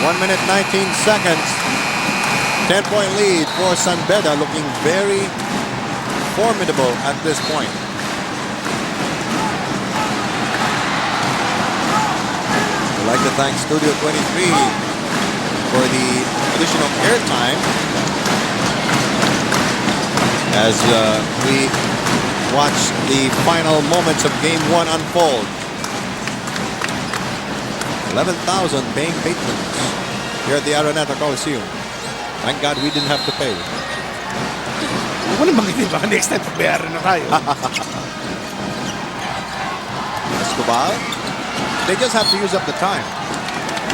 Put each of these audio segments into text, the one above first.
1 minute 19 seconds. 10-point lead for Beda, looking very formidable at this point. I'd like to thank Studio 23 for the additional airtime as we watch the final moments of Game 1 unfold. 11,000 paying patrons here at the Araneta Coliseum. Thank God we didn't have to pay. Wala bang baka next time pagbayaran na tayo. Escobar, they just have to use up the time.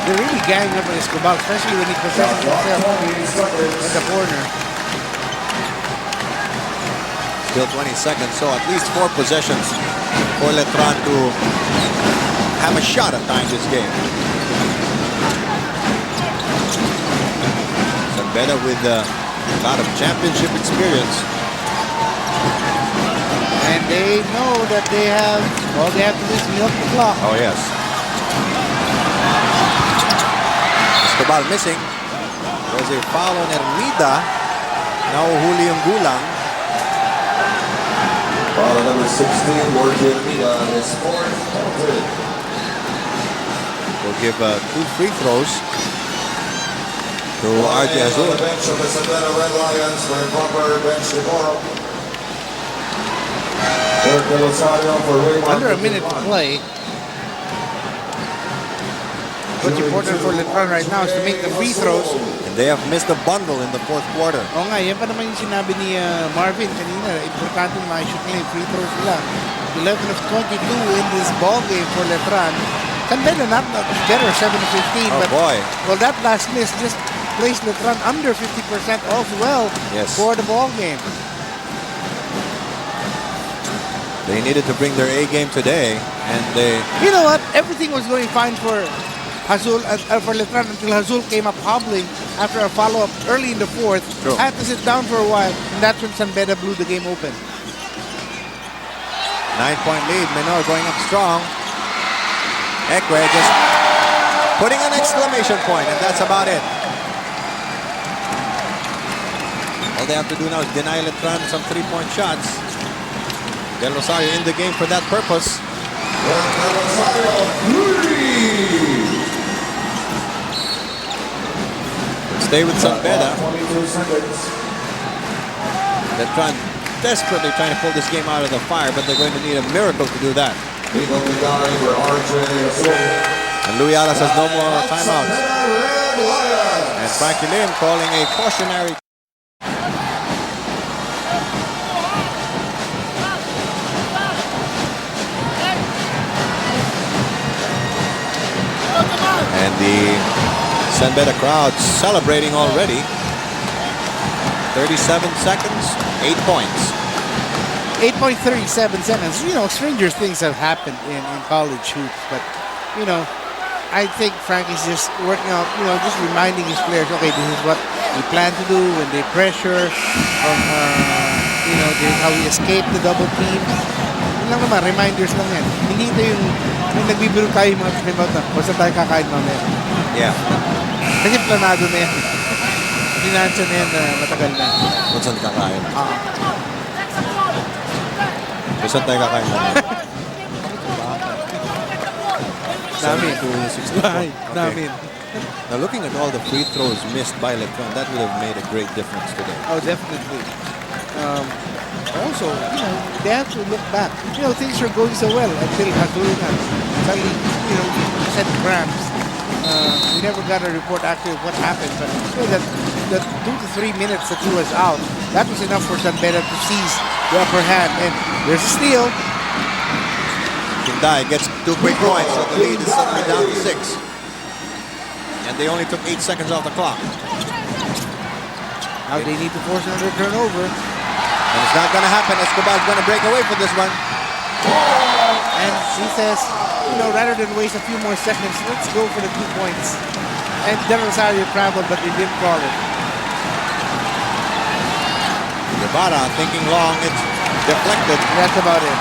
They're really ganging up on Escobar, especially when he possesses himself at the corner. Still 20 seconds, so at least 4 possessions for Letran to have a shot at tying this game. Beda with a lot of championship experience. And they know that they have, all they have to do is milk the clock. Oh, yes. Escobar missing. There's a foul on Ermida. Now huli yung gulang. Foul number 16, Jorge Ermida is fourth. We'll give 2 free throws to RJ Azul. Bench of the Savannah Red Lions for improper bench decorum. Under a minute to play. What's important for Letran right now is to make the free throws. And they have missed a bundle in the 4th quarter. Oo nga, yan pa naman yung sinabi ni Marvin kanina. Importante ma-shoot nila yung free throws nila. 11 of 22 in this ball game for Letran. Beda not better, 7 of 15. Oh, but, boy. Well, that last miss just placed Letran under 50% as well for the ball game. They needed to bring their A game today, and they... You know what? Everything was going fine for Azul, for Letran until Azul came up hobbling after a follow-up early in the 4th. True. Had to sit down for a while, and that's when Beda blew the game open. 9-point lead. Menor going up strong. Ekwe just putting an exclamation point, and that's about it. All they have to do now is deny Letran some 3-point shots. Del Rosario in the game for that purpose. Stay with Beda. Letran desperately trying to pull this game out of the fire, but they're going to need a miracle to do that. And Louis Alas has no more timeouts. And Frankie Lim calling a cautionary. And the Beda crowd celebrating already. 37 seconds, 8 points. 8.37 seconds. You know, stranger things have happened in college hoops, but, you know, I think Frankie's just working out, you know, just reminding his players, okay, this is what we plan to do when they pressure, from, you know, how we escape the double team. Yun lang naman, reminders lang yan. Hindi ito yung nagbibiro tayo yung mga timeout na, basta tayo kakain mamaya. Yeah. Kasi planado na yan. Finansya na yan matagal na. Kung saan kakain? Kung saan tayo kakain namin? Namin. Namin. Now looking at all the free throws missed by Letran, that would have made a great difference today. Oh, definitely. Also, you know, they have to look back. You know, things are going so well until Azul suddenly, you know, set cramps. We never got a report actually of what happened, but you know, that 2 to 3 minutes that he was out, that was enough for Beda to seize the upper hand. And there's a steal. Kindai gets 2 quick points, so the lead is suddenly down to 6. And they only took 8 seconds off the clock. Now they need to force another turnover. And it's not going to happen. Escobar's going to break away for this one. And he says, you know, rather than waste a few more seconds, let's go for the 2 points. And Del Rosario traveled, but they didn't call it. Guevara thinking long, it's deflected. That's about it.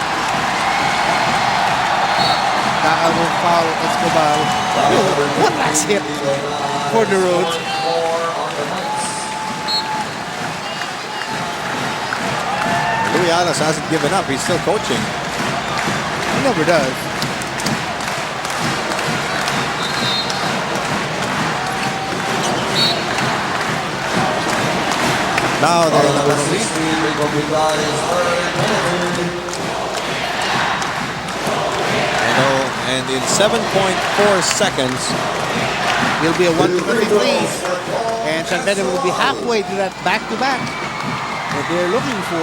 Foul Escobar. One last hit. for the road. Louis Alas hasn't given up. He's still coaching. He never does. Now they're number and in 7.4 seconds, It'll be a 1-0 lead. And San Beda will be halfway to that back-to-back that they're looking for.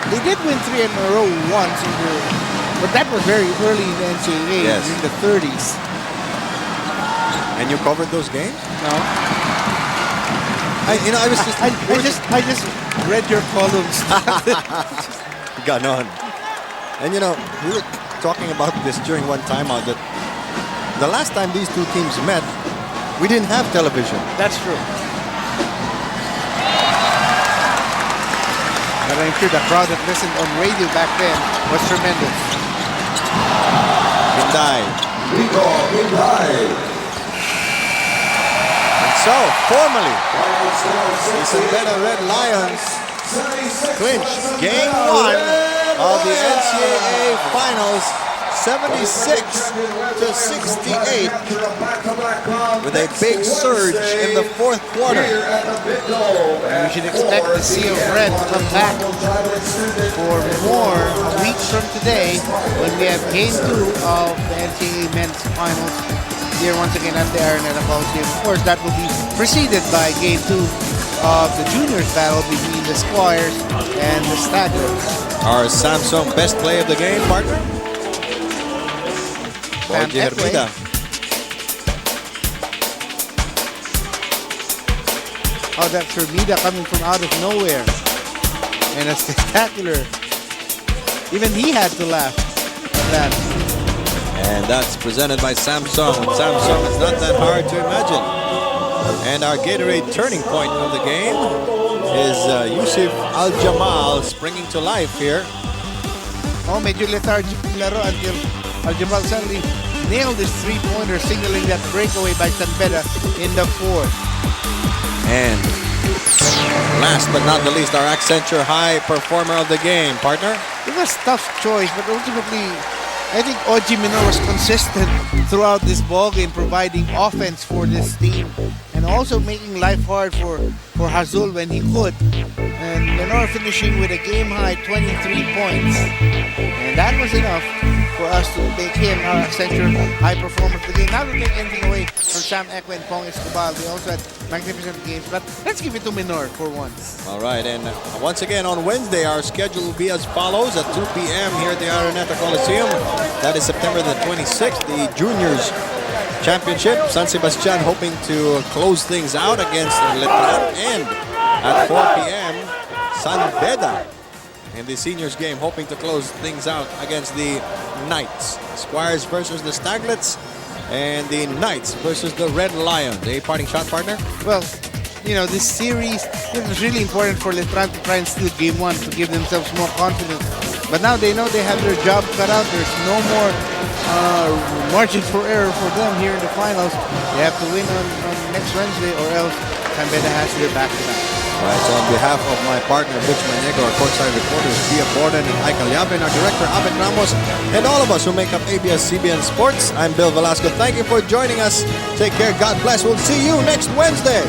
They did win 3 in a row once, but that was very early in the NCAA, Yes. in the 30s. and you covered those games? No? I was I just read your columns. got on. And we were talking about this during one timeout that the last time these two teams met, we didn't have television. That's true. But I'm sure the crowd that listened on radio back then was tremendous. Binday. And so, formally, the San Beda Red Lions clinch Game 1 of the NCAA Finals, 76-68, with a big surge in the fourth quarter. And we should expect the Sea of Red to come back for more a week from today when we have Game 2 of the NCAA Men's Finals here once again at the Araneta Coliseum. Of course, that will be preceded by Game 2 of the Juniors battle between the Squires and the Staggers. Our Samsung best play of the game, partner? Sam Beda. Oh, that's Beda coming from out of nowhere. And a spectacular. Even he had to laugh at that. And that's presented by Samsung. Samsung is not that hard to imagine. And our Gatorade turning point of the game is Yusuf Al-Jamal springing to life here. Oh, medyo lethargic yung laro until Al-Jamal suddenly nailed his three-pointer, signaling that breakaway by San Beda in the fourth. And last but not the least, our Accenture high performer of the game, partner. It was a tough choice, but ultimately, I think Oji Minor was consistent throughout this ballgame, providing offense for this team and also making life hard for Hazul when he could. And Minor finishing with a game-high 23 points. And that was enough for us to make him our Accenture high performer of the game. Not to take anything away from Sam Ekwe and Pong Escobar. They also had magnificent games, but let's give it to Minor for once. All right, and once again on Wednesday, our schedule will be as follows at 2 p.m. here at the Araneta Coliseum. That is September the 26th, the Juniors Championship. San Sebastian hoping to close things out against Letran. And at 4 p.m., San Beda in the seniors game hoping to close things out against the Knights. Squires versus the Staglets and the Knights versus the Red Lions. A parting shot, partner? Well, this series, it was really important for Letran to try and steal Game 1 to give themselves more confidence. But now they know they have their job cut out. There's no more margin for error for them here in the finals. They have to win on next Wednesday or else San Beda has their back-to-back. All right, so on behalf of my partner, Butch Maniego, our courtside reporters, Pia Borden and Ike Alyabin, our director, Abed Ramos, and all of us who make up ABS-CBN Sports, I'm Bill Velasco. Thank you for joining us. Take care. God bless. We'll see you next Wednesday.